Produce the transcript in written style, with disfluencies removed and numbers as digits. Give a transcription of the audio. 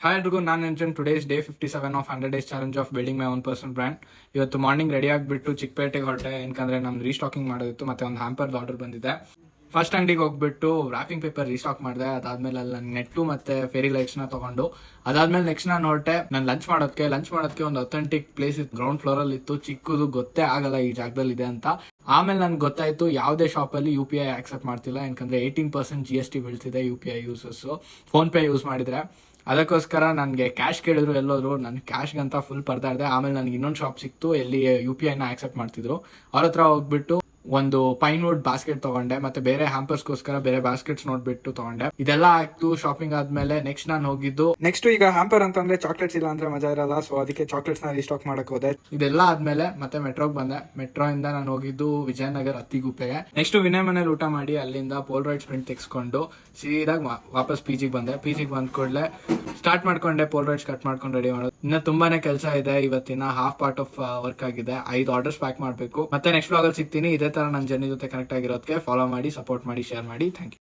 Hi ಎಲ್ರಿಗೂ, ನಾನು ನೆನ್ಸನ್ today's day 57 of 100 days challenge of building my own personal brand. ಇವತ್ತು ಮಾರ್ನಿಂಗ್ ರೆಡಿ ಆಗಿಬಿಟ್ಟು ಚಿಕ್ಕಪೇಟೆಗೆ ಹೊರಟೆ. ಯಾಕಂದ್ರೆ ನಮ್ದು ರೀಸ್ಟಾಕಿಂಗ್ ಮಾಡೋದಿತ್ತು, ಮತ್ತೆ ಒಂದು ಹ್ಯಾಂಪರ್ ಆರ್ಡರ್ ಬಂದಿದೆ. ಫಸ್ಟ್ ಅಂಗಡಿಗೆ ಹೋಗ್ಬಿಟ್ಟು ವ್ರಾಪಿಂಗ್ ಪೇಪರ್ ರೀಸ್ಟಾಕ್ ಮಾಡಿದೆ. ಅದಾದ್ಮೇಲೆ ಅಲ್ಲಿ ನೆಟ್ಟು ಮತ್ತೆ ಫೇರಿ ಲೈಟ್ಸ್ ನ ತಗೊಂಡು ಅದಾದ್ಮೇಲೆ ನೆಕ್ಸ್ಟ್ ನಾನು ಹೊರಟೆ ನಾನು ಲಂಚ್ ಮಾಡೋದಕ್ಕೆ ಒಂದು ಅಥೆಂಟಿಕ್ ಪ್ಲೇಸ್ ಇತ್ತು, ಗ್ರೌಂಡ್ ಫ್ಲೋರ್ ಅಲ್ಲಿ ಇತ್ತು. ಚಿಕ್ಕದು ಗೊತ್ತೇ ಆಗಲ್ಲ ಈ ಜಾಗದಲ್ಲಿ ಇದೆ ಅಂತ. ಆಮೇಲೆ ನನ್ಗೆ ಗೊತ್ತಾಯ್ತು ಯಾವುದೇ ಶಾಪ್ ಅಲ್ಲಿ UPI ಆಕ್ಸೆಪ್ಟ್ ಮಾಡ್ತಿಲ್ಲ. ಯಾಕಂದ್ರೆ 18% GST ಬೀಳ್ತಿದೆ UPI users phone pay use ಮಾಡಿದ್ರೆ. ಅದಕ್ಕೋಸ್ಕರ ನನಗೆ ಕ್ಯಾಶ್ ಕೇಳಿದ್ರು, ಎಲ್ಲೋದ್ರು ನಾನು ಕ್ಯಾಶ್ಗಂತ ಫುಲ್ ಪರ್ತಾ ಇದ್ದೆ. ಆಮೇಲೆ ನನಗೆ ಇನ್ನೊಂದು ಶಾಪ್ ಸಿಕ್ತು ಎಲ್ಲಿ UPI ನ ಆಕ್ಸೆಪ್ಟ್ ಮಾಡ್ತಿದ್ರು. ಅವ್ರ ಹತ್ರ ಹೋಗ್ಬಿಟ್ಟು ಒಂದು ಪೈನ್ವುಡ್ ಬಾಸ್ಕೆಟ್ ತಗೊಂಡೆ, ಮತ್ತೆ ಬೇರೆ ಹ್ಯಾಂಪರ್ಸ್ಗೋಸ್ಕರ ಬೇರೆ ಬಾಸ್ಕೆಟ್ಸ್ ನೋಡ್ಬಿಟ್ಟು ತಗೊಂಡೆ. ಇದೆಲ್ಲ ಆಯ್ತು ಶಾಪಿಂಗ್ ಆದ್ಮೇಲೆ ನೆಕ್ಸ್ಟ್ ನಾನು ಹೋಗಿದ್ದು ಈಗ ಹ್ಯಾಂಪರ್ ಅಂತಂದ್ರೆ ಚಾಕ್ಲೇಟ್ಸ್ ಇಲ್ಲ ಅಂದ್ರೆ ಮಜಾ ಇರಲ್ಲ. ಸೊ ಅದಕ್ಕೆ ಚಾಕ್ಲೇಟ್ಸ್ ನ ರೀಸ್ಟಾಕ್ ಮಾಡಕ್ ಹೋದೆ. ಇದೆಲ್ಲ ಆದ್ಮೇಲೆ ಮತ್ತೆ ಮೆಟ್ರೋಗ್ ಬಂದೆ. ಮೆಟ್ರೋ ಇಂದ ನಾನು ಹೋಗಿದ್ದು ವಿಜಯನಗರ ಅತ್ತಿಗುಪ್ಪೆಗೆ. ನೆಕ್ಸ್ಟ್ ವಿನಯ್ ಮನೇಲಿ ಊಟ ಮಾಡಿ ಅಲ್ಲಿಂದ ಪೋಲ್ರಾಯ್ಡ್ ಪ್ರಿಂಟ್ ತೆಗೆಸ್ಕೊಂಡು ಸೀದಾಗ ವಾಪಸ್ PGಗೆ ಬಂದೆ. PGಗೆ ಬಂದ ಕೂಡಲೇ ಸ್ಟಾರ್ಟ್ ಮಾಡ್ಕೊಂಡೆ ಪೋಲ್ರಾಯ್ಡ್ಸ್ ಕಟ್ ಮಾಡ್ಕೊಂಡು ರೆಡಿ ಮಾಡೋದು. ಇನ್ನ ತುಂಬಾನೇ ಕೆಲಸ ಇದೆ. ಇವತ್ತಿನ ಹಾಫ್ ಪಾರ್ಟ್ ಆಫ್ ವರ್ಕ್ ಆಗಿದೆ. 5 ಆರ್ಡರ್ಸ್ ಪ್ಯಾಕ್ ಮಾಡಬೇಕು. ಮತ್ತೆ ನೆಕ್ಸ್ಟ್ ವ್ಲಾಗ್ ಅಲ್ಲಿ ಸಿಗ್ತೀನಿ. ಇದೇ ತರ ನನ್ನ ಜರ್ನಿ ಜೊತೆ ಕನೆಕ್ಟ್ ಆಗಿರೋದಕ್ಕೆ ಫಾಲೋ ಮಾಡಿ, ಸಪೋರ್ಟ್ ಮಾಡಿ, ಶೇರ್ ಮಾಡಿ. Thank you.